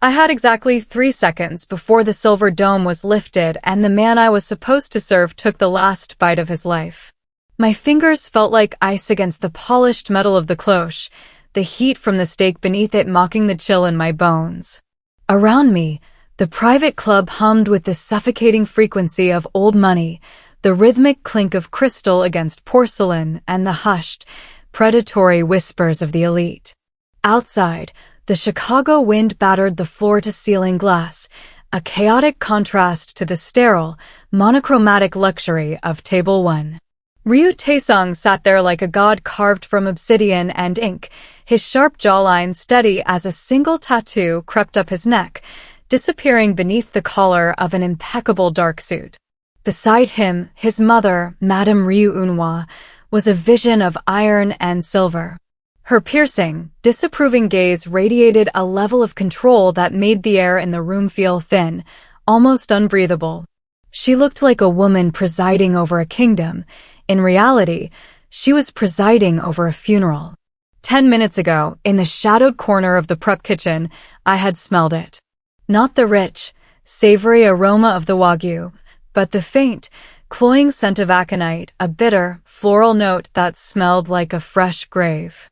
I had exactly 3 seconds before the silver dome was lifted and the man I was supposed to serve took the last bite of his life. My fingers felt like ice against the polished metal of the cloche, the heat from the steak beneath it mocking the chill in my bones. Around me, the private club hummed with the suffocating frequency of old money, the rhythmic clink of crystal against porcelain, and the hushed, predatory whispers of the elite. Outside, the Chicago wind battered the floor-to-ceiling glass, a chaotic contrast to the sterile, monochromatic luxury of Table 1. Ryu Tae-sung sat there like a god carved from obsidian and ink, his sharp jawline steady as a single tattoo crept up his neck, disappearing beneath the collar of an impeccable dark suit. Beside him, his mother, Madam Ryu Eun-hwa, was a vision of iron and silver. Her piercing, disapproving gaze radiated a level of control that made the air in the room feel thin, almost unbreathable. She looked like a woman presiding over a kingdom. In reality, she was presiding over a funeral. 10 minutes ago, in the shadowed corner of the prep kitchen, I had smelled it. Not the rich, savory aroma of the wagyu, but the faint, cloying scent of aconite, a bitter, floral note that smelled like a fresh grave.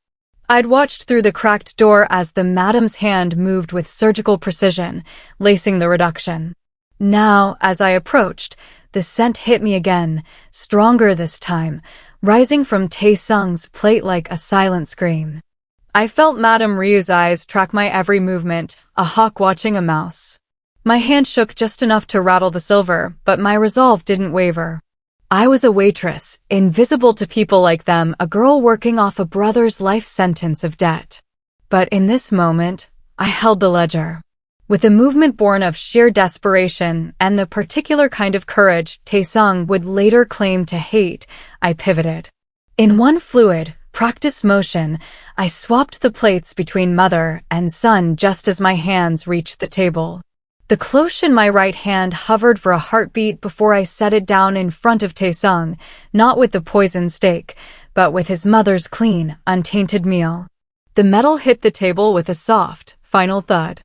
I'd watched through the cracked door as the madam's hand moved with surgical precision, lacing the reduction. Now, as I approached, the scent hit me again, stronger this time, rising from Tae-sung's plate like a silent scream. I felt Madam Ryu's eyes track my every movement, a hawk watching a mouse. My hand shook just enough to rattle the silver, but my resolve didn't waver. I was a waitress, invisible to people like them, a girl working off a brother's life sentence of debt. But in this moment, I held the ledger. With a movement born of sheer desperation and the particular kind of courage Tae-sung would later claim to hate, I pivoted. In one fluid, practiced motion, I swapped the plates between mother and son just as my hands reached the table. The cloche in my right hand hovered for a heartbeat before I set it down in front of Tae-sung, not with the poisoned steak, but with his mother's clean, untainted meal. The metal hit the table with a soft, final thud.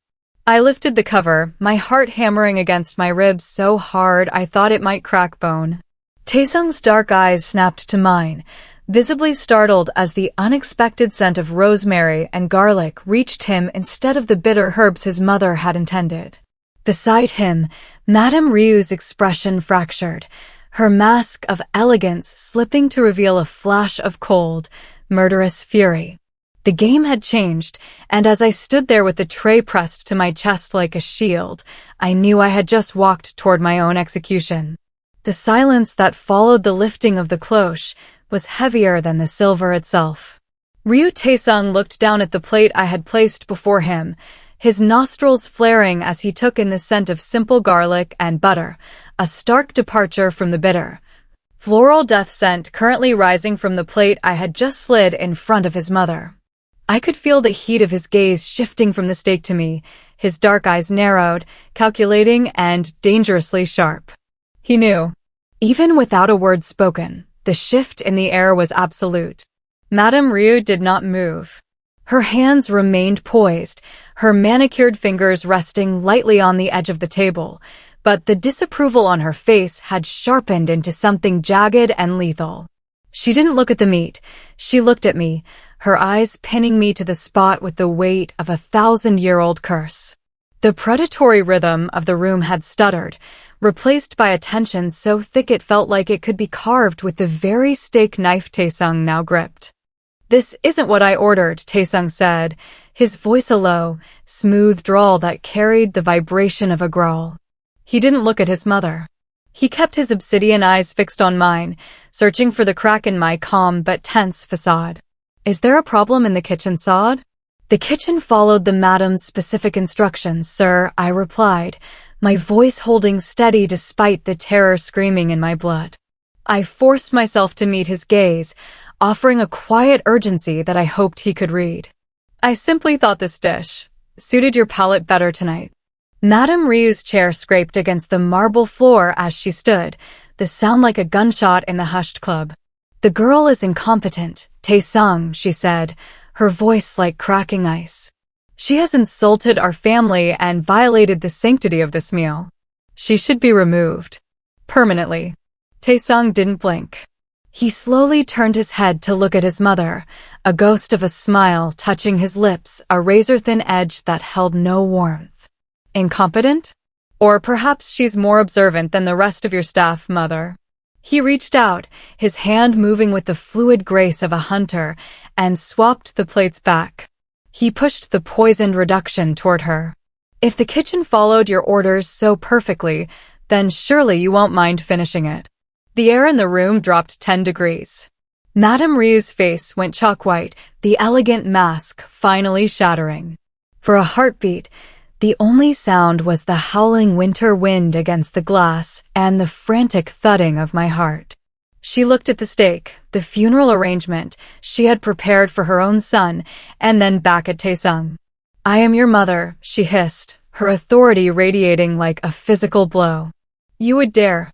I lifted the cover, my heart hammering against my ribs so hard I thought it might crack bone. Tae-sung's dark eyes snapped to mine, visibly startled as the unexpected scent of rosemary and garlic reached him instead of the bitter herbs his mother had intended. Beside him, Madam Ryu's expression fractured, her mask of elegance slipping to reveal a flash of cold, murderous fury. The game had changed, and as I stood there with the tray pressed to my chest like a shield, I knew I had just walked toward my own execution. The silence that followed the lifting of the cloche was heavier than the silver itself. Ryu Tae-sung looked down at the plate I had placed before him, his nostrils flaring as he took in the scent of simple garlic and butter, a stark departure from the bitter, floral death scent currently rising from the plate I had just slid in front of his mother. I could feel the heat of his gaze shifting from the steak to me, his dark eyes narrowed, calculating and dangerously sharp. He knew. Even without a word spoken, the shift in the air was absolute. Madam Ryu did not move. Her hands remained poised, her manicured fingers resting lightly on the edge of the table, but the disapproval on her face had sharpened into something jagged and lethal. She didn't look at the meat, she looked at me, her eyes pinning me to the spot with the weight of a 1,000-year-old curse. The predatory rhythm of the room had stuttered, replaced by a tension so thick it felt like it could be carved with the very steak knife Tae-sung now gripped. "This isn't what I ordered," Tae-sung said, his voice a low, smooth drawl that carried the vibration of a growl. He didn't look at his mother. He kept his obsidian eyes fixed on mine, searching for the crack in my calm but tense facade. "Is there a problem in the kitchen, Sade?" "The kitchen followed the madam's specific instructions, sir," I replied, my voice holding steady despite the terror screaming in my blood. I forced myself to meet his gaze, offering a quiet urgency that I hoped he could read. "I simply thought this dish suited your palate better tonight." Madam Ryu's chair scraped against the marble floor as she stood, the sound like a gunshot in the hushed club. "The girl is incompetent, Tae-sung," she said, her voice like cracking ice. She has insulted our family and violated the sanctity of this meal. She should be removed. Permanently. Tae-sung didn't blink. He slowly turned his head to look at his mother, a ghost of a smile touching his lips, a razor-thin edge that held no warmth. Incompetent? Or perhaps she's more observant than the rest of your staff, mother. He reached out, his hand moving with the fluid grace of a hunter, and swapped the plates back. He pushed the poisoned reduction toward her. If the kitchen followed your orders so perfectly, then surely you won't mind finishing it. The air in the room dropped 10 degrees. Madam Ryu's face went chalk white, the elegant mask finally shattering. For a heartbeat, the only sound was the howling winter wind against the glass and the frantic thudding of my heart. She looked at the steak, the funeral arrangement she had prepared for her own son, and then back at Tae-sung. "I am your mother," she hissed, her authority radiating like a physical blow. "You would dare."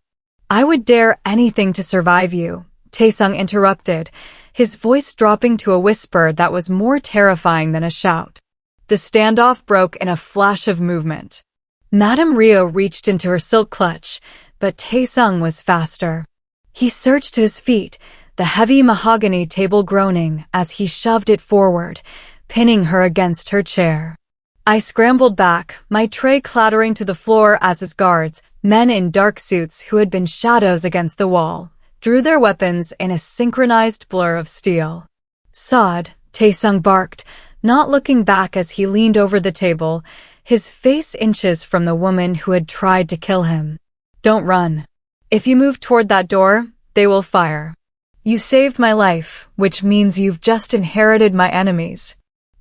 "I would dare anything to survive you," Tae-sung interrupted, his voice dropping to a whisper that was more terrifying than a shout. The standoff broke in a flash of movement. Madam Ryu reached into her silk clutch, but Tae-sung was faster. He surged to his feet, the heavy mahogany table groaning as he shoved it forward, pinning her against her chair. I scrambled back, my tray clattering to the floor as his guards, men in dark suits who had been shadows against the wall, drew their weapons in a synchronized blur of steel. "Sade," Tae-sung barked, not looking back as he leaned over the table, his face inches from the woman who had tried to kill him. "Don't run. If you move toward that door, they will fire. You saved my life, which means you've just inherited my enemies."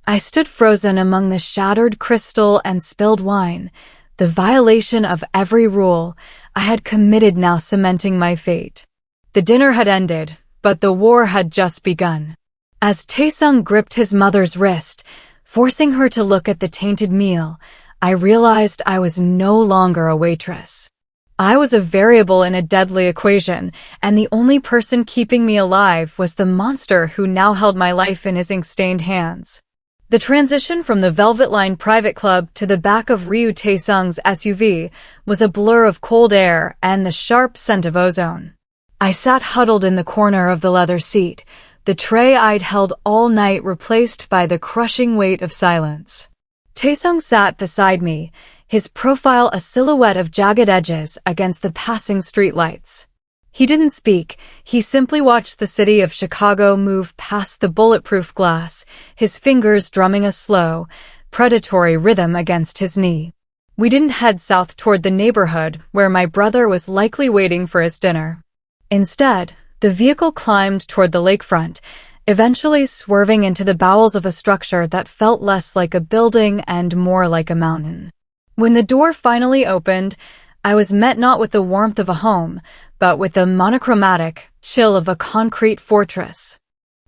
I stood frozen among the shattered crystal and spilled wine, the violation of every rule I had committed now cementing my fate. The dinner had ended, but the war had just begun. As Tae-sung gripped his mother's wrist, forcing her to look at the tainted meal, I realized I was no longer a waitress. I was a variable in a deadly equation, and the only person keeping me alive was the monster who now held my life in his ink-stained hands. The transition from the velvet-lined private club to the back of Ryu Tae-sung's SUV was a blur of cold air and the sharp scent of ozone. I sat huddled in the corner of the leather seat, the tray I'd held all night replaced by the crushing weight of silence. Tae-sung sat beside me, his profile a silhouette of jagged edges against the passing streetlights. He didn't speak, he simply watched the city of Chicago move past the bulletproof glass, his fingers drumming a slow, predatory rhythm against his knee. We didn't head south toward the neighborhood where my brother was likely waiting for his dinner. Instead, the vehicle climbed toward the lakefront, eventually swerving into the bowels of a structure that felt less like a building and more like a mountain. When the door finally opened, I was met not with the warmth of a home, but with the monochromatic chill of a concrete fortress.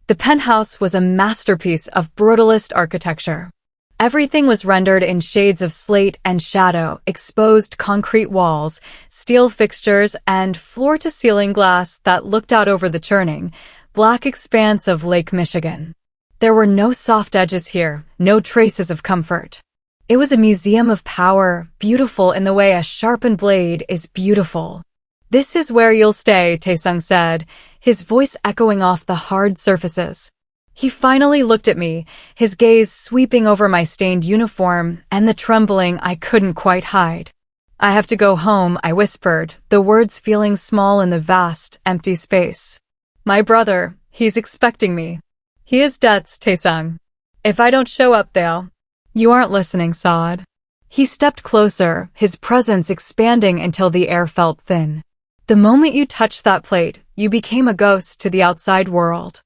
The penthouse was a masterpiece of brutalist architecture. Everything was rendered in shades of slate and shadow, exposed concrete walls, steel fixtures, and floor-to-ceiling glass that looked out over the churning, black expanse of Lake Michigan. There were no soft edges here, no traces of comfort. It was a museum of power, beautiful in the way a sharpened blade is beautiful. "This is where you'll stay," Tae-sung said, his voice echoing off the hard surfaces. He finally looked at me, his gaze sweeping over my stained uniform and the trembling I couldn't quite hide. "I have to go home," I whispered, the words feeling small in the vast, empty space. "My brother, he's expecting me. He has debts, Tae-sung. If I don't show up, they'll—" "You aren't listening, Sade." He stepped closer, his presence expanding until the air felt thin. "The moment you touched that plate, you became a ghost to the outside world.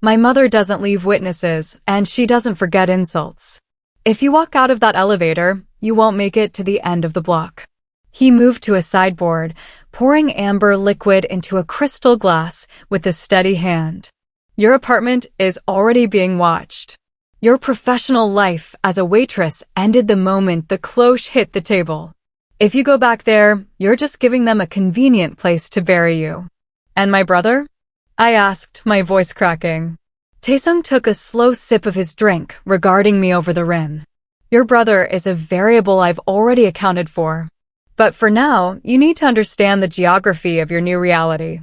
My mother doesn't leave witnesses, and she doesn't forget insults. If you walk out of that elevator, you won't make it to the end of the block." He moved to a sideboard, pouring amber liquid into a crystal glass with a steady hand. "Your apartment is already being watched. Your professional life as a waitress ended the moment the cloche hit the table. If you go back there, you're just giving them a convenient place to bury you." "And my brother?" I asked, my voice cracking. Tae-sung took a slow sip of his drink, regarding me over the rim. Your brother is a variable I've already accounted for. But for now, you need to understand the geography of your new reality.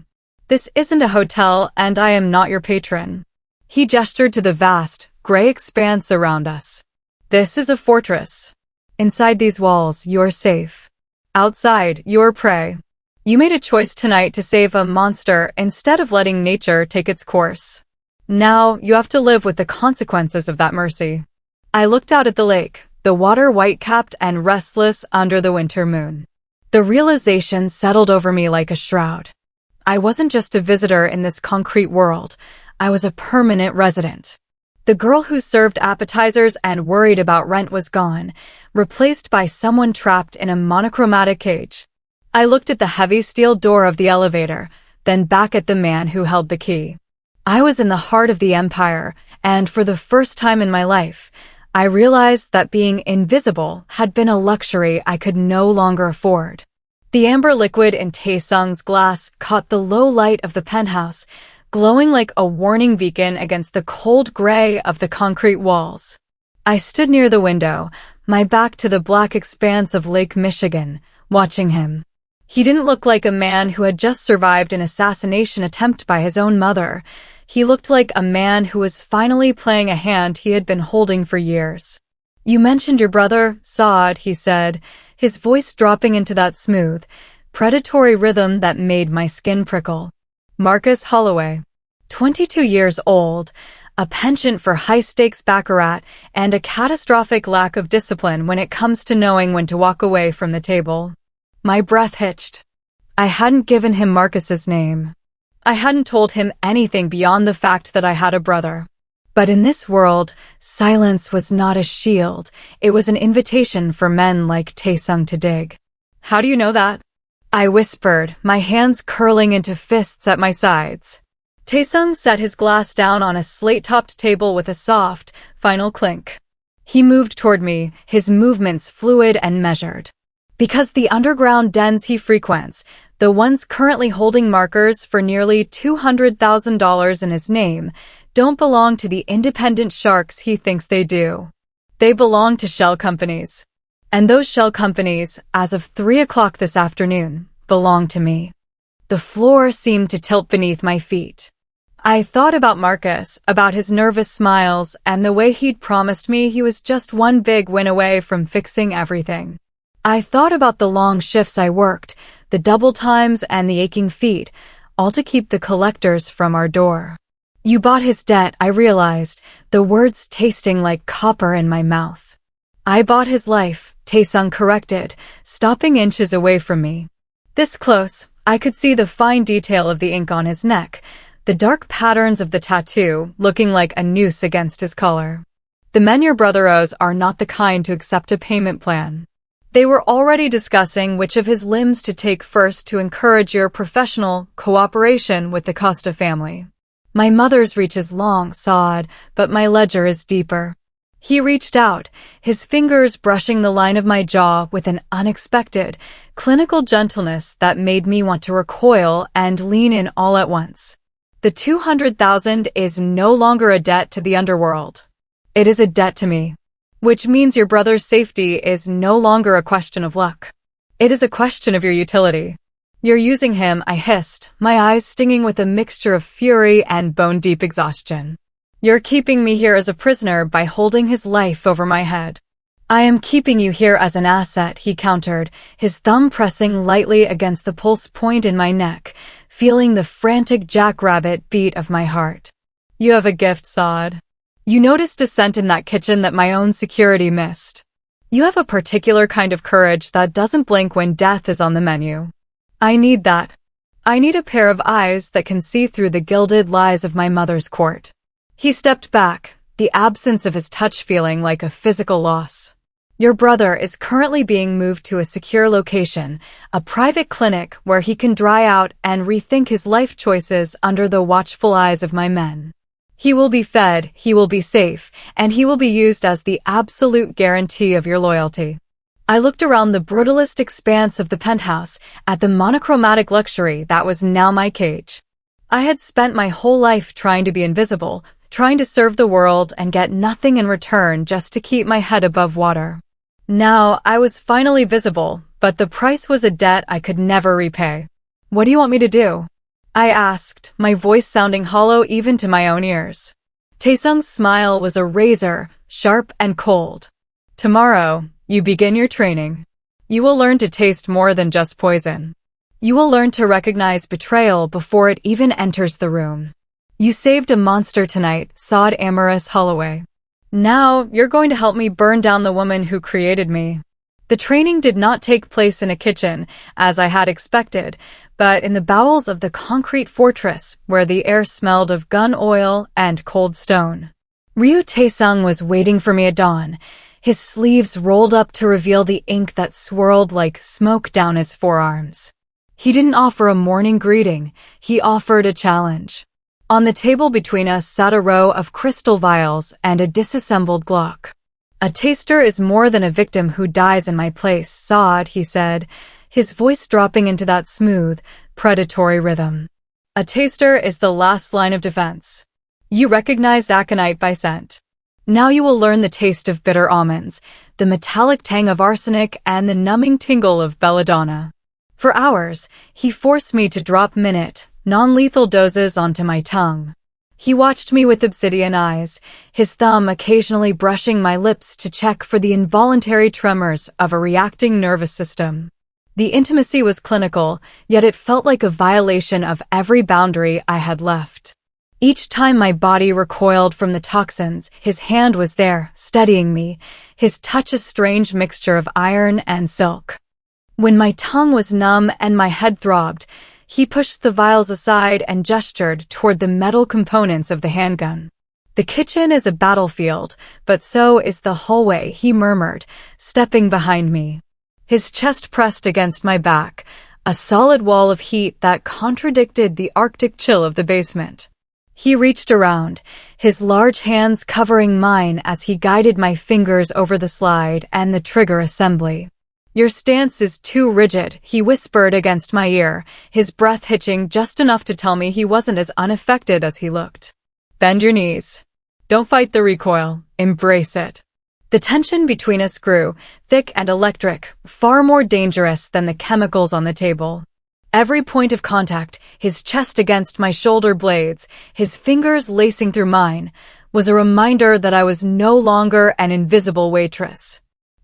This isn't a hotel, and I am not your patron." He gestured to the vast, gray expanse around us. "This is a fortress. Inside these walls, you are safe. Outside, you are prey. You made a choice tonight to save a monster instead of letting nature take its course. Now, you have to live with the consequences of that mercy." I looked out at the lake, the water white-capped and restless under the winter moon. The realization settled over me like a shroud. I wasn't just a visitor in this concrete world. I was a permanent resident. The girl who served appetizers and worried about rent was gone, replaced by someone trapped in a monochromatic cage. I looked at the heavy steel door of the elevator, then back at the man who held the key. I was in the heart of the empire, and for the first time in my life, I realized that being invisible had been a luxury I could no longer afford. The amber liquid in Tae-sung's glass caught the low light of the penthouse, glowing like a warning beacon against the cold gray of the concrete walls. I stood near the window, my back to the black expanse of Lake Michigan, watching him. He didn't look like a man who had just survived an assassination attempt by his own mother. He looked like a man who was finally playing a hand he had been holding for years. "You mentioned your brother, Sade," he said, his voice dropping into that smooth, predatory rhythm that made my skin prickle. "Marcus Holloway. 22 years old, a penchant for high-stakes baccarat, and a catastrophic lack of discipline when it comes to knowing when to walk away from the table." My breath hitched. I hadn't given him Marcus's name. I hadn't told him anything beyond the fact that I had a brother. But in this world, silence was not a shield. It was an invitation for men like Tae-sung to dig. "How do you know that?" I whispered, my hands curling into fists at my sides. Tae-sung set his glass down on a slate-topped table with a soft, final clink. He moved toward me, his movements fluid and measured. "Because the underground dens he frequents, the ones currently holding markers for nearly $200,000 in his name, don't belong to the independent sharks he thinks they do. They belong to shell companies. And those shell companies, as of 3 o'clock this afternoon, belong to me." The floor seemed to tilt beneath my feet. I thought about Marcus, about his nervous smiles, and the way he'd promised me he was just one big win away from fixing everything. I thought about the long shifts I worked, the double times and the aching feet, all to keep the collectors from our door. "You bought his debt," I realized, the words tasting like copper in my mouth. "I bought his life," Tae-sung corrected, stopping inches away from me. This close, I could see the fine detail of the ink on his neck, the dark patterns of the tattoo looking like a noose against his collar. "The men your brother owes are not the kind to accept a payment plan." They were already discussing which of his limbs to take first to encourage your professional cooperation with the Costa family. "My mother's reach is long, Sade, but my ledger is deeper." He reached out, his fingers brushing the line of my jaw with an unexpected, clinical gentleness that made me want to recoil and lean in all at once. "The 200,000 is no longer a debt to the underworld. It is a debt to me. Which means your brother's safety is no longer a question of luck. It is a question of your utility. You're using him," I hissed, my eyes stinging with a mixture of fury and bone-deep exhaustion. "You're keeping me here as a prisoner by holding his life over my head." "I am keeping you here as an asset," he countered, his thumb pressing lightly against the pulse point in my neck, feeling the frantic jackrabbit beat of my heart. "You have a gift, Sade. You noticed a scent in that kitchen that my own security missed. You have a particular kind of courage that doesn't blink when death is on the menu. I need that. I need a pair of eyes that can see through the gilded lies of my mother's court." He stepped back, the absence of his touch feeling like a physical loss. "Your brother is currently being moved to a secure location, a private clinic where he can dry out and rethink his life choices under the watchful eyes of my men. He will be fed, he will be safe, and he will be used as the absolute guarantee of your loyalty." I looked around the brutalist expanse of the penthouse, at the monochromatic luxury that was now my cage. I had spent my whole life trying to be invisible, trying to serve the world and get nothing in return just to keep my head above water. Now, I was finally visible, but the price was a debt I could never repay. "What do you want me to do?" I asked, my voice sounding hollow even to my own ears. Tae-sung's smile was a razor, sharp and cold. "Tomorrow, you begin your training. You will learn to taste more than just poison. You will learn to recognize betrayal before it even enters the room. You saved a monster tonight, Sade Amaris Holloway. Now, you're going to help me burn down the woman who created me." The training did not take place in a kitchen, as I had expected, but in the bowels of the concrete fortress, where the air smelled of gun oil and cold stone. Ryu Tae-sung was waiting for me at dawn, his sleeves rolled up to reveal the ink that swirled like smoke down his forearms. He didn't offer a morning greeting, he offered a challenge. On the table between us sat a row of crystal vials and a disassembled Glock. "A taster is more than a victim who dies in my place, Sade," he said, his voice dropping into that smooth, predatory rhythm. "A taster is the last line of defense. You recognized aconite by scent. Now you will learn the taste of bitter almonds, the metallic tang of arsenic, and the numbing tingle of belladonna." For hours, he forced me to drop minute, non-lethal doses onto my tongue. He watched me with obsidian eyes, his thumb occasionally brushing my lips to check for the involuntary tremors of a reacting nervous system. The intimacy was clinical, yet it felt like a violation of every boundary I had left. Each time my body recoiled from the toxins, his hand was there, steadying me, his touch a strange mixture of iron and silk. When my tongue was numb and my head throbbed, he pushed the vials aside and gestured toward the metal components of the handgun. "The kitchen is a battlefield, but so is the hallway," he murmured, stepping behind me. His chest pressed against my back, a solid wall of heat that contradicted the Arctic chill of the basement. He reached around, his large hands covering mine as he guided my fingers over the slide and the trigger assembly. "Your stance is too rigid," he whispered against my ear, his breath hitching just enough to tell me he wasn't as unaffected as he looked. "Bend your knees. Don't fight the recoil, embrace it." The tension between us grew, thick and electric, far more dangerous than the chemicals on the table. Every point of contact, his chest against my shoulder blades, his fingers lacing through mine, was a reminder that I was no longer an invisible waitress.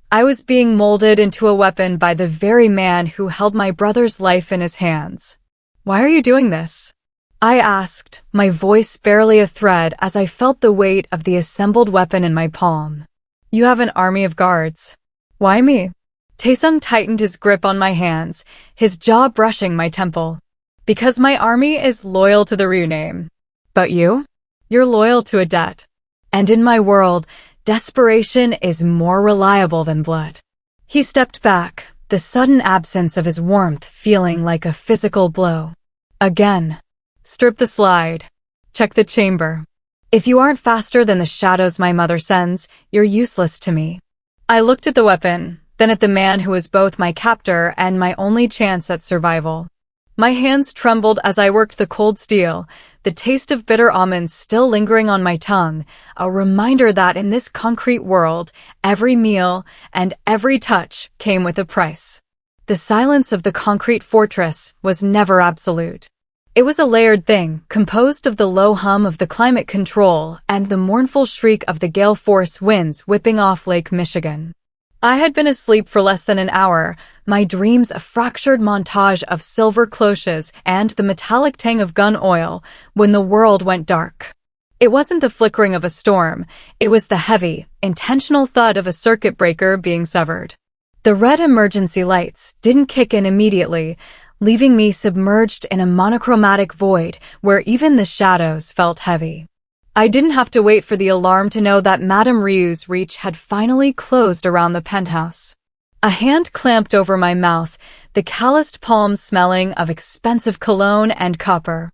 I was being molded into a weapon by the very man who held my brother's life in his hands. "Why are you doing this?" I asked, my voice barely a thread as I felt the weight of the assembled weapon in my palm. "You have an army of guards. Why me?" Tae-sung tightened his grip on my hands, his jaw brushing my temple. "Because my army is loyal to the Ryu name. But you? You're loyal to a debt. And in my world, desperation is more reliable than blood." He stepped back, the sudden absence of his warmth feeling like a physical blow. "Again. Strip the slide. Check the chamber. If you aren't faster than the shadows my mother sends, you're useless to me." I looked at the weapon, then at the man who was both my captor and my only chance at survival. My hands trembled as I worked the cold steel, the taste of bitter almonds still lingering on my tongue, a reminder that in this concrete world, every meal and every touch came with a price. The silence of the concrete fortress was never absolute. It was a layered thing, composed of the low hum of the climate control and the mournful shriek of the gale force winds whipping off Lake Michigan. I had been asleep for less than an hour, my dreams a fractured montage of silver cloches and the metallic tang of gun oil, when the world went dark. It wasn't the flickering of a storm, it was the heavy, intentional thud of a circuit breaker being severed. The red emergency lights didn't kick in immediately, leaving me submerged in a monochromatic void where even the shadows felt heavy. I didn't have to wait for the alarm to know that Madam Ryu's reach had finally closed around the penthouse. A hand clamped over my mouth, the calloused palms smelling of expensive cologne and copper.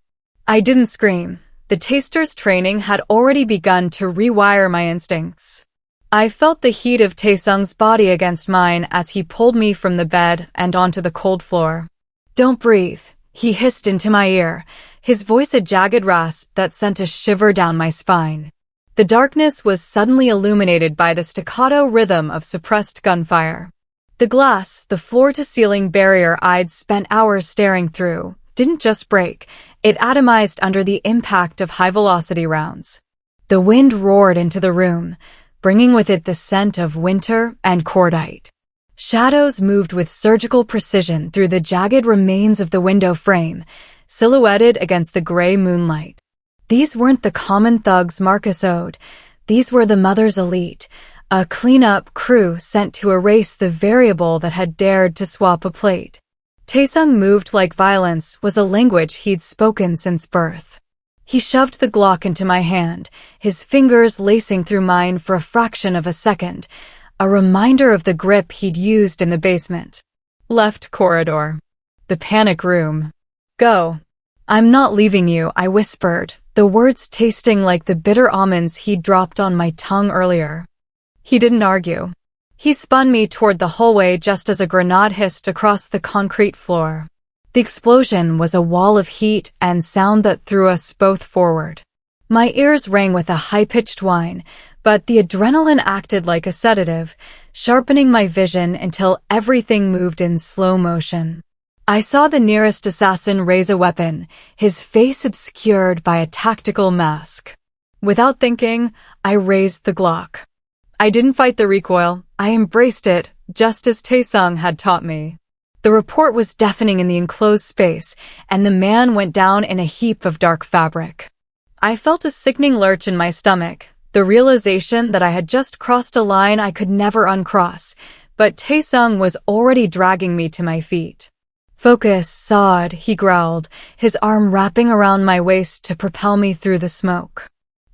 I didn't scream. The taster's training had already begun to rewire my instincts. I felt the heat of Tae-sung's body against mine as he pulled me from the bed and onto the cold floor. "Don't breathe," he hissed into my ear, his voice a jagged rasp that sent a shiver down my spine. The darkness was suddenly illuminated by the staccato rhythm of suppressed gunfire. The glass, the floor-to-ceiling barrier I'd spent hours staring through, didn't just break, it atomized under the impact of high-velocity rounds. The wind roared into the room, bringing with it the scent of winter and cordite. Shadows moved with surgical precision through the jagged remains of the window frame, silhouetted against the gray moonlight. These weren't the common thugs Marcus owed. These were the Mother's elite, a cleanup crew sent to erase the variable that had dared to swap a plate. Tae-sung moved like violence was a language he'd spoken since birth. He shoved the Glock into my hand, his fingers lacing through mine for a fraction of a second, a reminder of the grip he'd used in the basement. Left corridor. The panic room. Go. I'm not leaving you, I whispered, the words tasting like the bitter almonds he'd dropped on my tongue earlier. He didn't argue. He spun me toward the hallway just as a grenade hissed across the concrete floor. The explosion was a wall of heat and sound that threw us both forward. My ears rang with a high-pitched whine, but the adrenaline acted like a sedative, sharpening my vision until everything moved in slow motion. I saw the nearest assassin raise a weapon, his face obscured by a tactical mask. Without thinking, I raised the Glock. I didn't fight the recoil, I embraced it, just as Tae-sung had taught me. The report was deafening in the enclosed space, and the man went down in a heap of dark fabric. I felt a sickening lurch in my stomach, the realization that I had just crossed a line I could never uncross, but Tae-sung was already dragging me to my feet. Focus, Sade, he growled, his arm wrapping around my waist to propel me through the smoke.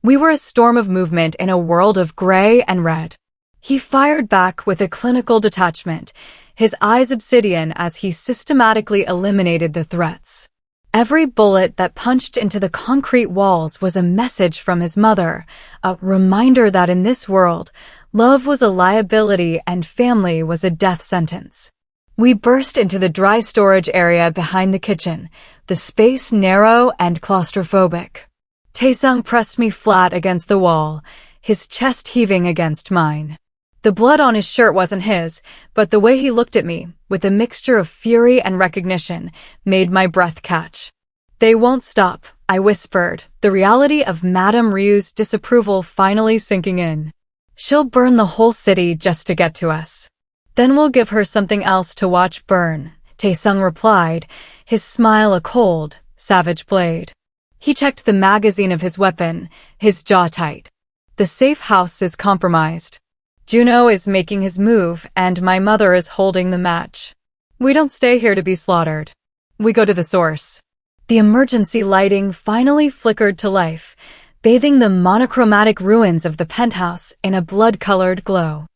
We were a storm of movement in a world of gray and red. He fired back with a clinical detachment, his eyes obsidian as he systematically eliminated the threats. Every bullet that punched into the concrete walls was a message from his mother, a reminder that in this world, love was a liability and family was a death sentence. We burst into the dry storage area behind the kitchen, the space narrow and claustrophobic. Tae-sung pressed me flat against the wall, his chest heaving against mine. The blood on his shirt wasn't his, but the way he looked at me, with a mixture of fury and recognition, made my breath catch. They won't stop, I whispered, the reality of Madam Ryu's disapproval finally sinking in. She'll burn the whole city just to get to us. Then we'll give her something else to watch burn, Tae-sung replied, his smile a cold, savage blade. He checked the magazine of his weapon, his jaw tight. The safe house is compromised. Juno is making his move, and my mother is holding the match. We don't stay here to be slaughtered. We go to the source. The emergency lighting finally flickered to life, bathing the monochromatic ruins of the penthouse in a blood-colored glow.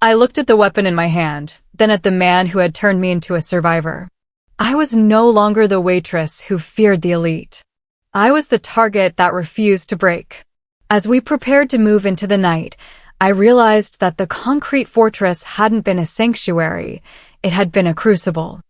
I looked at the weapon in my hand, then at the man who had turned me into a survivor. I was no longer the waitress who feared the elite. I was the target that refused to break. As we prepared to move into the night, I realized that the concrete fortress hadn't been a sanctuary, it had been a crucible.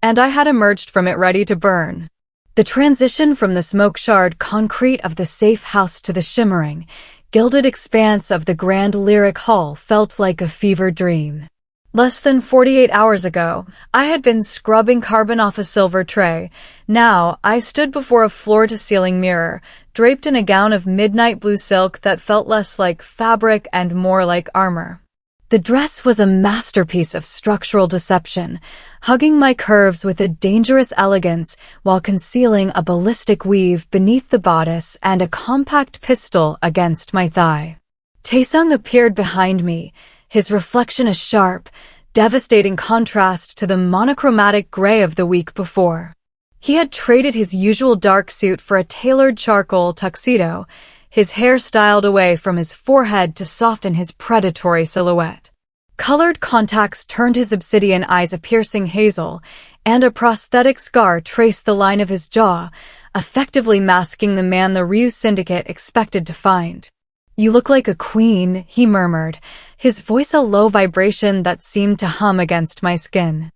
And I had emerged from it ready to burn. The transition from the smoke-shard concrete of the safe house to the shimmering, gilded expanse of the grand lyric hall felt like a fever dream. Less than 48 hours ago, I had been scrubbing carbon off a silver tray. Now, I stood before a floor-to-ceiling mirror, draped in a gown of midnight blue silk that felt less like fabric and more like armor. The dress was a masterpiece of structural deception, hugging my curves with a dangerous elegance while concealing a ballistic weave beneath the bodice and a compact pistol against my thigh. Tae-sung appeared behind me, his reflection a sharp, devastating contrast to the monochromatic gray of the week before. He had traded his usual dark suit for a tailored charcoal tuxedo, his hair styled away from his forehead to soften his predatory silhouette. Colored contacts turned his obsidian eyes a piercing hazel, and a prosthetic scar traced the line of his jaw, effectively masking the man the Ryu Syndicate expected to find. "You look like a queen," he murmured, his voice a low vibration that seemed to hum against my skin.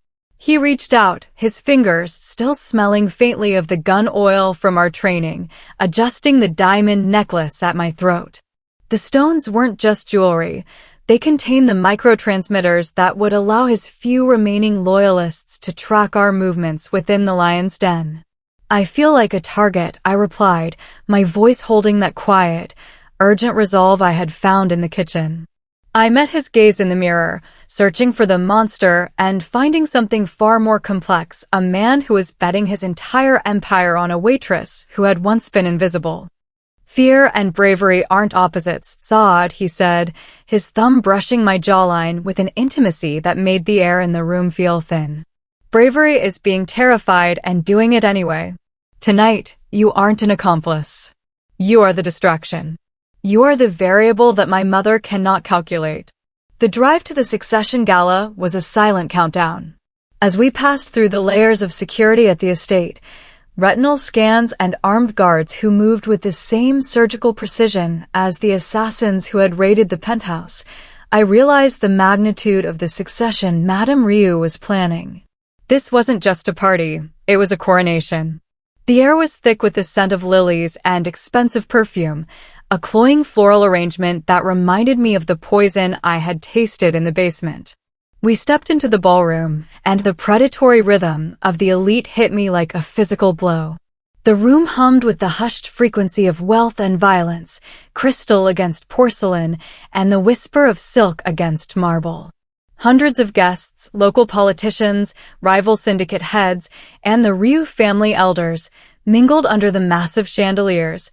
He reached out, his fingers still smelling faintly of the gun oil from our training, adjusting the diamond necklace at my throat. The stones weren't just jewelry. They contained the microtransmitters that would allow his few remaining loyalists to track our movements within the lion's den. I feel like a target, I replied, my voice holding that quiet, urgent resolve I had found in the kitchen. I met his gaze in the mirror, searching for the monster and finding something far more complex, a man who was betting his entire empire on a waitress who had once been invisible. Fear and bravery aren't opposites, Sade, he said, his thumb brushing my jawline with an intimacy that made the air in the room feel thin. Bravery is being terrified and doing it anyway. Tonight, you aren't an accomplice. You are the distraction. You are the variable that my mother cannot calculate. The drive to the Succession Gala was a silent countdown. As we passed through the layers of security at the estate, retinal scans and armed guards who moved with the same surgical precision as the assassins who had raided the penthouse, I realized the magnitude of the succession Madam Ryu was planning. This wasn't just a party, it was a coronation. The air was thick with the scent of lilies and expensive perfume, a cloying floral arrangement that reminded me of the poison I had tasted in the basement. We stepped into the ballroom, and the predatory rhythm of the elite hit me like a physical blow. The room hummed with the hushed frequency of wealth and violence, crystal against porcelain, and the whisper of silk against marble. Hundreds of guests, local politicians, rival syndicate heads, and the Ryu family elders mingled under the massive chandeliers,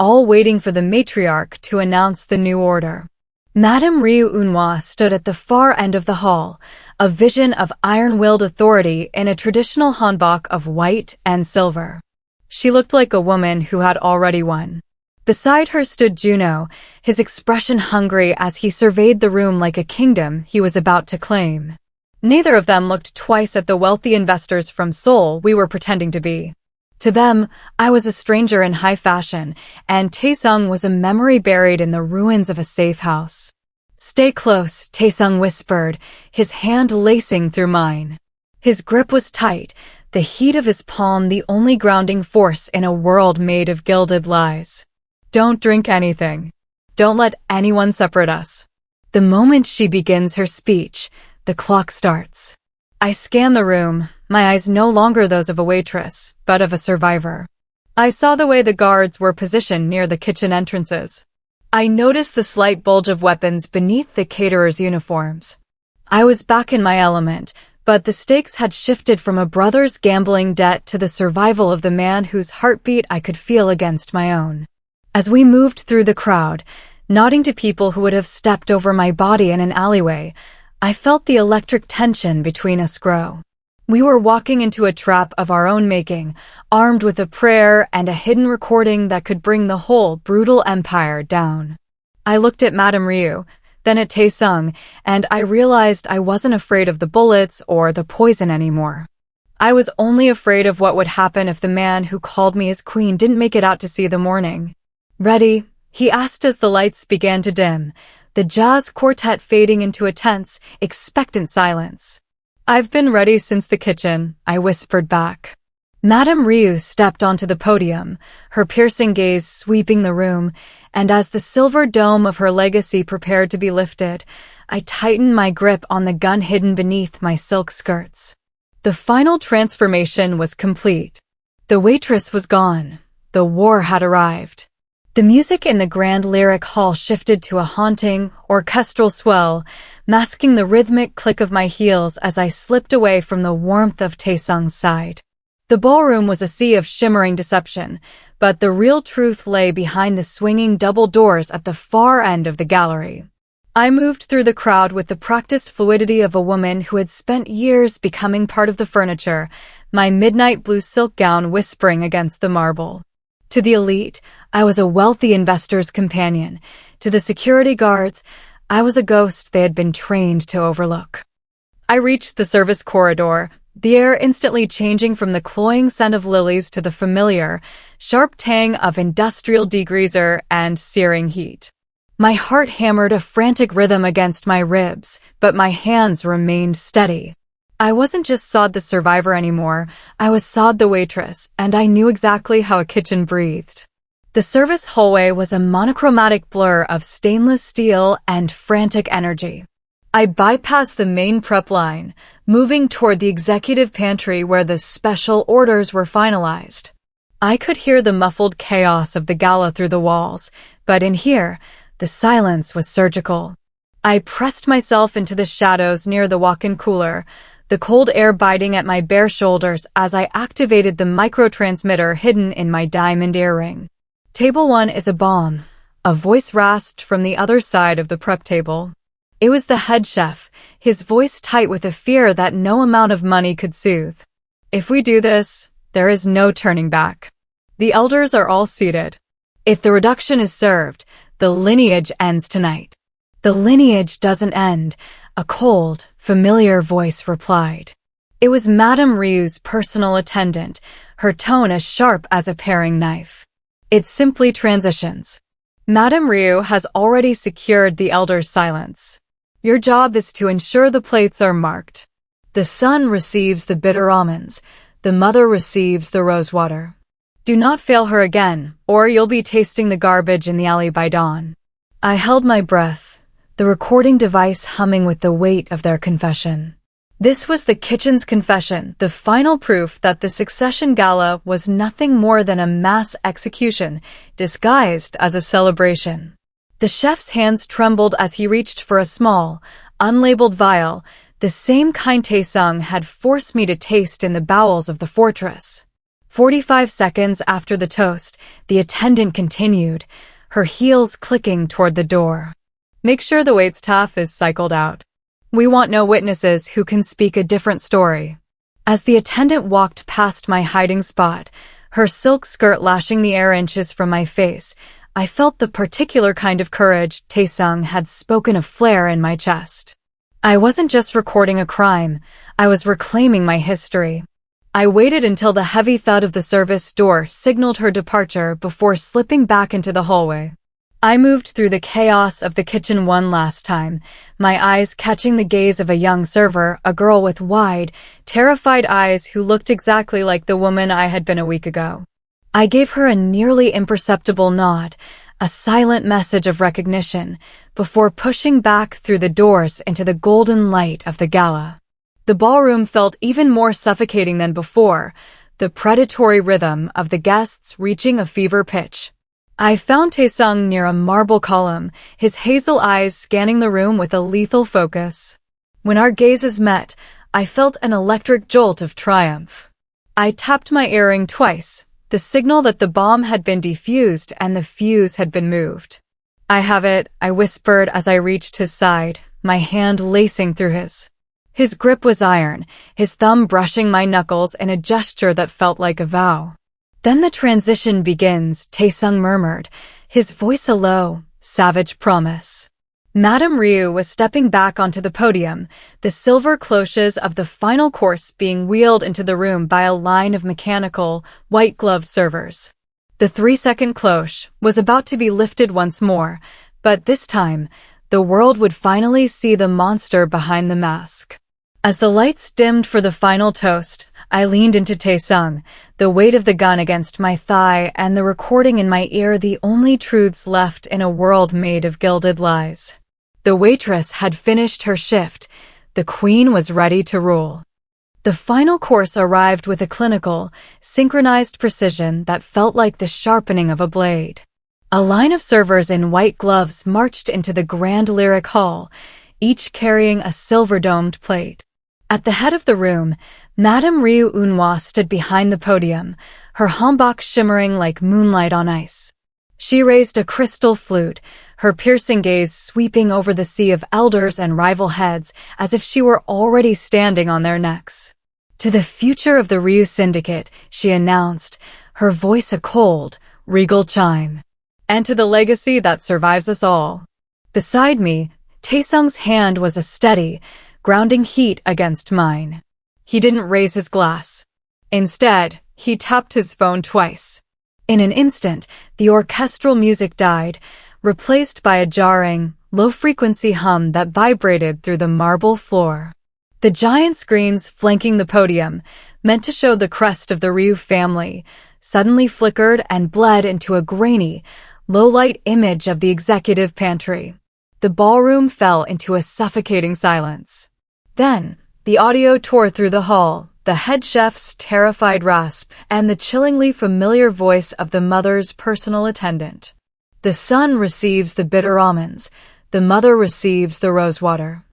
all waiting for the matriarch to announce the new order. Madam Ryu Eun-hwa stood at the far end of the hall, a vision of iron-willed authority in a traditional hanbok of white and silver. She looked like a woman who had already won. Beside her stood Juno, his expression hungry as he surveyed the room like a kingdom he was about to claim. Neither of them looked twice at the wealthy investors from Seoul we were pretending to be. To them, I was a stranger in high fashion, and Tae-sung was a memory buried in the ruins of a safe house. "Stay close," Tae-sung whispered, his hand lacing through mine. His grip was tight, the heat of his palm the only grounding force in a world made of gilded lies. "Don't drink anything. Don't let anyone separate us." The moment she begins her speech, the clock starts. I scan the room, my eyes no longer those of a waitress, but of a survivor. I saw the way the guards were positioned near the kitchen entrances. I noticed the slight bulge of weapons beneath the caterers' uniforms. I was back in my element, but the stakes had shifted from a brother's gambling debt to the survival of the man whose heartbeat I could feel against my own. As we moved through the crowd, nodding to people who would have stepped over my body in an alleyway, I felt the electric tension between us grow. We were walking into a trap of our own making, armed with a prayer and a hidden recording that could bring the whole brutal empire down. I looked at Madam Ryu, then at Tae-sung, and I realized I wasn't afraid of the bullets or the poison anymore. I was only afraid of what would happen if the man who called me his queen didn't make it out to see the morning. "Ready?" he asked as the lights began to dim, the jazz quartet fading into a tense, expectant silence. "I've been ready since the kitchen," I whispered back. Madam Ryu stepped onto the podium, her piercing gaze sweeping the room, and as the silver dome of her legacy prepared to be lifted, I tightened my grip on the gun hidden beneath my silk skirts. The final transformation was complete. The waitress was gone. The war had arrived. The music in the grand lyric hall shifted to a haunting, orchestral swell, masking the rhythmic click of my heels as I slipped away from the warmth of Tae-sung's side. The ballroom was a sea of shimmering deception, but the real truth lay behind the swinging double doors at the far end of the gallery. I moved through the crowd with the practiced fluidity of a woman who had spent years becoming part of the furniture, my midnight blue silk gown whispering against the marble. To the elite, I was a wealthy investor's companion. To the security guards, I was a ghost they had been trained to overlook. I reached the service corridor, the air instantly changing from the cloying scent of lilies to the familiar, sharp tang of industrial degreaser and searing heat. My heart hammered a frantic rhythm against my ribs, but my hands remained steady. I wasn't just Sade the survivor anymore, I was Sade the waitress, and I knew exactly how a kitchen breathed. The service hallway was a monochromatic blur of stainless steel and frantic energy. I bypassed the main prep line, moving toward the executive pantry where the special orders were finalized. I could hear the muffled chaos of the gala through the walls, but in here, the silence was surgical. I pressed myself into the shadows near the walk-in cooler, the cold air biting at my bare shoulders as I activated the microtransmitter hidden in my diamond earring. Table 1 is a bomb, a voice rasped from the other side of the prep table. It was the head chef, his voice tight with a fear that no amount of money could soothe. If we do this, there is no turning back. The elders are all seated. If the reduction is served, the lineage ends tonight. The lineage doesn't end, a cold, familiar voice replied. It was Madam Ryu's personal attendant, her tone as sharp as a paring knife. It simply transitions. Madam Ryu has already secured the elders' silence. Your job is to ensure the plates are marked. The son receives the bitter almonds, the mother receives the rosewater. Do not fail her again, or you'll be tasting the garbage in the alley by dawn. I held my breath, the recording device humming with the weight of their confession. This was the kitchen's confession, the final proof that the succession gala was nothing more than a mass execution, disguised as a celebration. The chef's hands trembled as he reached for a small, unlabeled vial, the same kind Tae-sung had forced me to taste in the bowels of the fortress. 45 seconds after the toast, the attendant continued, her heels clicking toward the door. Make sure the waitstaff is cycled out. We want no witnesses who can speak a different story. As the attendant walked past my hiding spot, her silk skirt lashing the air inches from my face, I felt the particular kind of courage Tae-sung had spoken of flare in my chest. I wasn't just recording a crime, I was reclaiming my history. I waited until the heavy thud of the service door signaled her departure before slipping back into the hallway. I moved through the chaos of the kitchen one last time, my eyes catching the gaze of a young server, a girl with wide, terrified eyes who looked exactly like the woman I had been a week ago. I gave her a nearly imperceptible nod, a silent message of recognition, before pushing back through the doors into the golden light of the gala. The ballroom felt even more suffocating than before, the predatory rhythm of the guests reaching a fever pitch. I found Tae-sung near a marble column, his hazel eyes scanning the room with a lethal focus. When our gazes met, I felt an electric jolt of triumph. I tapped my earring twice, the signal that the bomb had been defused and the fuse had been moved. I have it, I whispered as I reached his side, my hand lacing through his. His grip was iron, his thumb brushing my knuckles in a gesture that felt like a vow. Then the transition begins, Tae-sung murmured, his voice a low, savage promise. Madam Ryu was stepping back onto the podium, the silver cloches of the final course being wheeled into the room by a line of mechanical, white-gloved servers. The 3-second cloche was about to be lifted once more, but this time, the world would finally see the monster behind the mask. As the lights dimmed for the final toast, I leaned into Tae-sung, the weight of the gun against my thigh and the recording in my ear the only truths left in a world made of gilded lies. The waitress had finished her shift. The queen was ready to rule. The final course arrived with a clinical, synchronized precision that felt like the sharpening of a blade. A line of servers in white gloves marched into the grand lyric hall, each carrying a silver-domed plate. At the head of the room, Madam Ryu Eun-hwa stood behind the podium, her hanbok shimmering like moonlight on ice. She raised a crystal flute, her piercing gaze sweeping over the sea of elders and rival heads as if she were already standing on their necks. To the future of the Ryu Syndicate, she announced, her voice a cold, regal chime. And to the legacy that survives us all. Beside me, Tae-sung's hand was a steady, grounding heat against mine. He didn't raise his glass. Instead, he tapped his phone twice. In an instant, the orchestral music died, replaced by a jarring, low-frequency hum that vibrated through the marble floor. The giant screens flanking the podium, meant to show the crest of the Ryu family, suddenly flickered and bled into a grainy, low-light image of the executive pantry. The ballroom fell into a suffocating silence. Then, the audio tore through the hall, the head chef's terrified rasp, and the chillingly familiar voice of the mother's personal attendant. The son receives the bitter almonds, the mother receives the rosewater.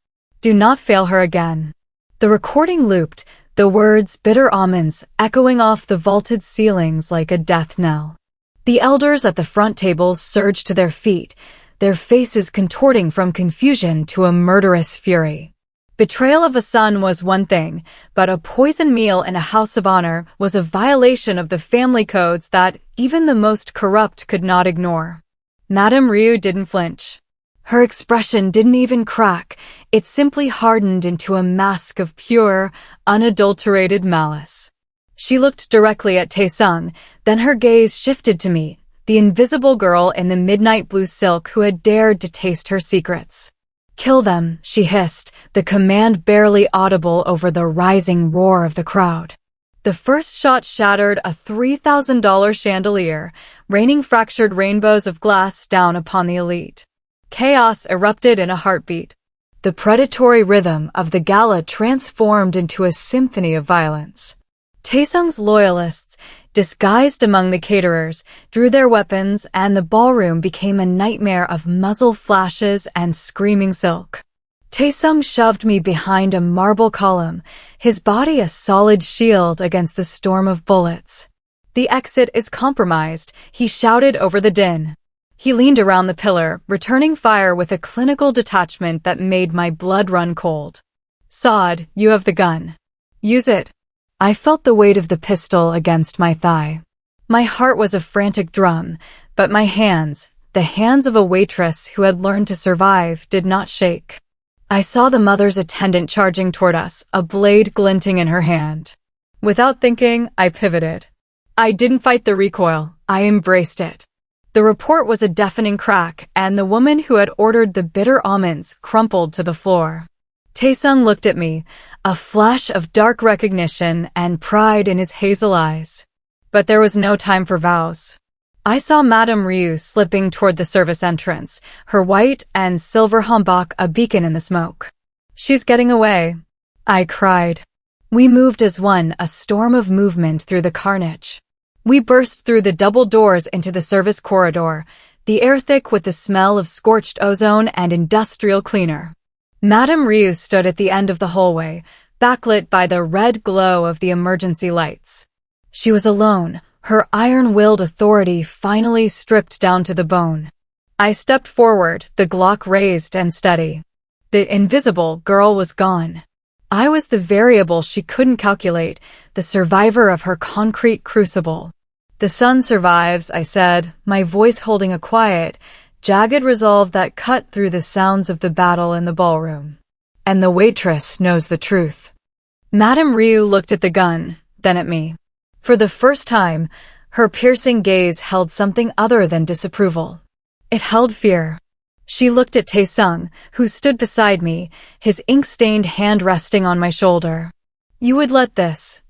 Do not fail her again. The recording looped, the words bitter almonds echoing off the vaulted ceilings like a death knell. The elders at the front tables surged to their feet, their faces contorting from confusion to a murderous fury. Betrayal of a son was one thing, but a poisoned meal in a house of honor was a violation of the family codes that even the most corrupt could not ignore. Madam Ryu didn't flinch. Her expression didn't even crack, it simply hardened into a mask of pure, unadulterated malice. She looked directly at Tae-sung, then her gaze shifted to me, the invisible girl in the midnight blue silk who had dared to taste her secrets. "Kill them," she hissed, the command barely audible over the rising roar of the crowd. The first shot shattered a $3,000 chandelier, raining fractured rainbows of glass down upon the elite. Chaos erupted in a heartbeat. The predatory rhythm of the gala transformed into a symphony of violence. Tae-sung's loyalists, disguised among the caterers, drew their weapons, and the ballroom became a nightmare of muzzle flashes and screaming silk. Tae-sung shoved me behind a marble column, his body a solid shield against the storm of bullets. "The exit is compromised," he shouted over the din. He leaned around the pillar, returning fire with a clinical detachment that made my blood run cold. "Sade, you have the gun. Use it." I felt the weight of the pistol against my thigh. My heart was a frantic drum, but my hands, the hands of a waitress who had learned to survive, did not shake. I saw the mother's attendant charging toward us, a blade glinting in her hand. Without thinking, I pivoted. I didn't fight the recoil, I embraced it. The report was a deafening crack, and the woman who had ordered the bitter almonds crumpled to the floor. Tae-sung looked at me, a flash of dark recognition and pride in his hazel eyes. But there was no time for vows. I saw Madam Ryu slipping toward the service entrance, her white and silver hanbok a beacon in the smoke. "She's getting away," I cried. We moved as one, a storm of movement through the carnage. We burst through the double doors into the service corridor, the air thick with the smell of scorched ozone and industrial cleaner. Madam Ryu stood at the end of the hallway, backlit by the red glow of the emergency lights. She was alone, her iron-willed authority finally stripped down to the bone. I stepped forward, the Glock raised and steady. The invisible girl was gone. I was the variable she couldn't calculate, the survivor of her concrete crucible. "The son survives," I said, my voice holding a quiet, jagged resolve that cut through the sounds of the battle in the ballroom. "And the waitress knows the truth." Madam Ryu looked at the gun, then at me. For the first time, her piercing gaze held something other than disapproval. It held fear. She looked at Tae-sung, who stood beside me, his ink-stained hand resting on my shoulder. "You would let this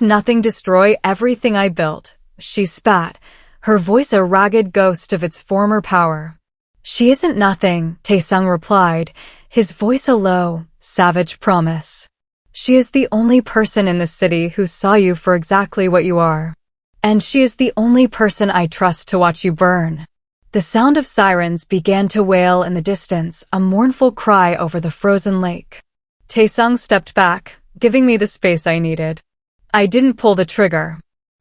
nothing destroy everything I built," she spat, her voice a ragged ghost of its former power. "She isn't nothing," Tae-sung replied, his voice a low, savage promise. "She is the only person in the city who saw you for exactly what you are. And she is the only person I trust to watch you burn." The sound of sirens began to wail in the distance, a mournful cry over the frozen lake. Tae-sung stepped back, giving me the space I needed. I didn't pull the trigger.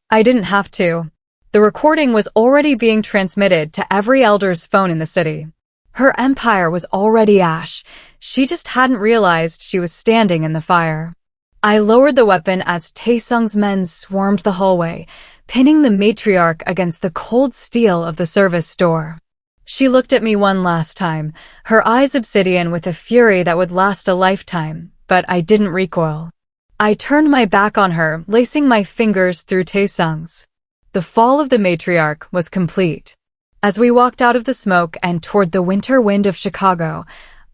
I didn't have to. The recording was already being transmitted to every elder's phone in the city. Her empire was already ash. She just hadn't realized she was standing in the fire. I lowered the weapon as Tae-sung's men swarmed the hallway, pinning the matriarch against the cold steel of the service door. She looked at me one last time, her eyes obsidian with a fury that would last a lifetime, but I didn't recoil. I turned my back on her, lacing my fingers through Tae-sung's. The fall of the matriarch was complete. As we walked out of the smoke and toward the winter wind of Chicago,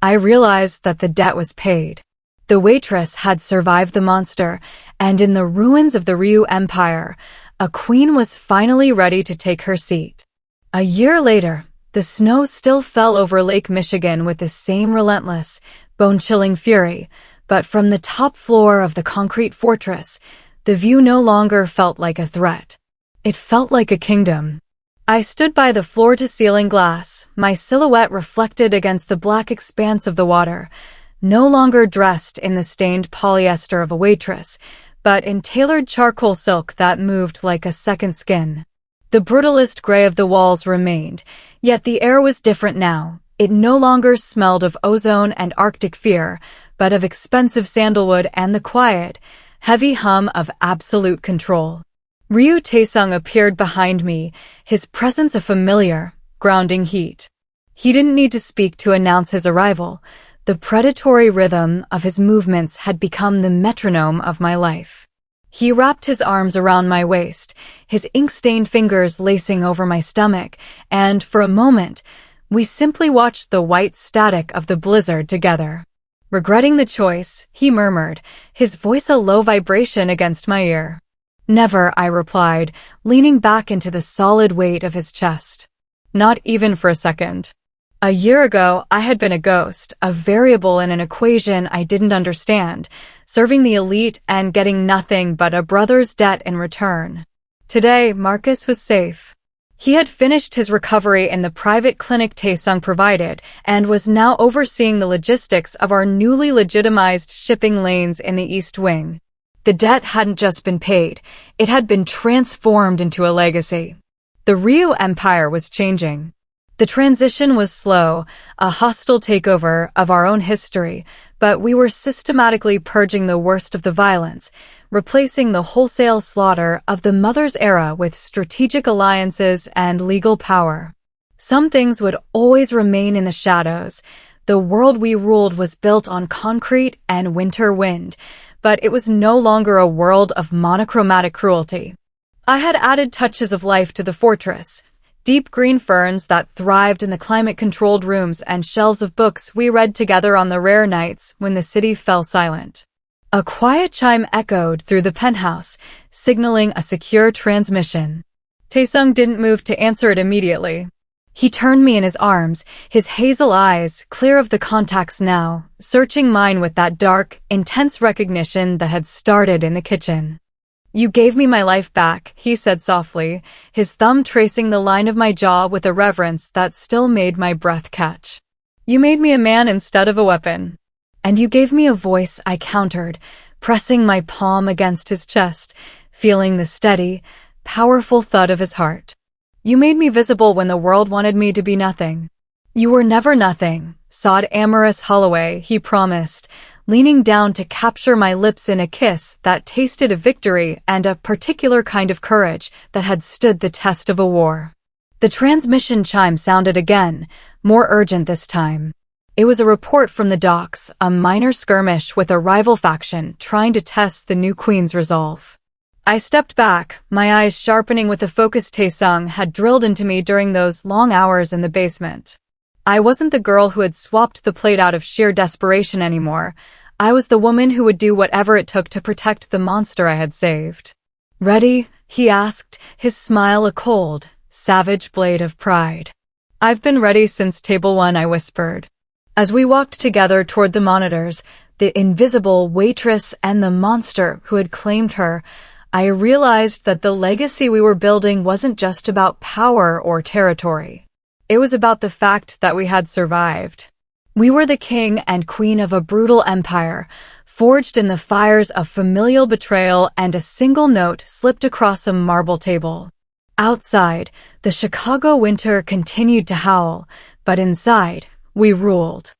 I realized that the debt was paid. The Waitress had survived the monster, and in the ruins of the Ryu Empire, a queen was finally ready to take her seat. A year later, the snow still fell over Lake Michigan with the same relentless, bone-chilling fury, but from the top floor of the concrete fortress, the view no longer felt like a threat. It felt like a kingdom. I stood by the floor-to-ceiling glass, my silhouette reflected against the black expanse of the water, no longer dressed in the stained polyester of a waitress, but in tailored charcoal silk that moved like a second skin. The brutalist gray of the walls remained, yet the air was different now. It no longer smelled of ozone and Arctic fear, but of expensive sandalwood and the quiet, heavy hum of absolute control. Ryu Tae-sung appeared behind me, his presence a familiar, grounding heat. He didn't need to speak to announce his arrival. The predatory rhythm of his movements had become the metronome of my life. He wrapped his arms around my waist, his ink-stained fingers lacing over my stomach, and for a moment, we simply watched the white static of the blizzard together. Regretting the choice, he murmured, his voice a low vibration against my ear. Never, I replied, leaning back into the solid weight of his chest. Not even for a second. A year ago, I had been a ghost, a variable in an equation I didn't understand, serving the elite and getting nothing but a brother's debt in return. Today, Marcus was safe. He had finished his recovery in the private clinic Tae-sung provided and was now overseeing the logistics of our newly legitimized shipping lanes in the East Wing. The debt hadn't just been paid, it had been transformed into a legacy. The Ryu Empire was changing. The transition was slow, a hostile takeover of our own history, but we were systematically purging the worst of the violence, replacing the wholesale slaughter of the Mother's era with strategic alliances and legal power. Some things would always remain in the shadows. The world we ruled was built on concrete and winter wind, but it was no longer a world of monochromatic cruelty. I had added touches of life to the fortress. Deep green ferns that thrived in the climate-controlled rooms and shelves of books we read together on the rare nights when the city fell silent. A quiet chime echoed through the penthouse, signaling a secure transmission. Tae-sung didn't move to answer it immediately. He turned me in his arms, his hazel eyes, clear of the contacts now, searching mine with that dark, intense recognition that had started in the kitchen. "You gave me my life back," he said softly, his thumb tracing the line of my jaw with a reverence that still made my breath catch. "You made me a man instead of a weapon. And you gave me a voice," I countered, pressing my palm against his chest, feeling the steady, powerful thud of his heart. "You made me visible when the world wanted me to be nothing." "You were never nothing, Sade Amaris Holloway," he promised, leaning down to capture my lips in a kiss that tasted of victory and a particular kind of courage that had stood the test of a war. The transmission chime sounded again, more urgent this time. It was a report from the docks, a minor skirmish with a rival faction trying to test the new queen's resolve. I stepped back, my eyes sharpening with the focus Tae-sung had drilled into me during those long hours in the basement. I wasn't the girl who had swapped the plate out of sheer desperation anymore. I was the woman who would do whatever it took to protect the monster I had saved. "Ready?" he asked, his smile a cold, savage blade of pride. "I've been ready since table 1," I whispered. As we walked together toward the monitors, the invisible waitress and the monster who had claimed her, I realized that the legacy we were building wasn't just about power or territory. It was about the fact that we had survived. We were the king and queen of a brutal empire, forged in the fires of familial betrayal, and a single note slipped across a marble table. Outside, the Chicago winter continued to howl, but inside, we ruled.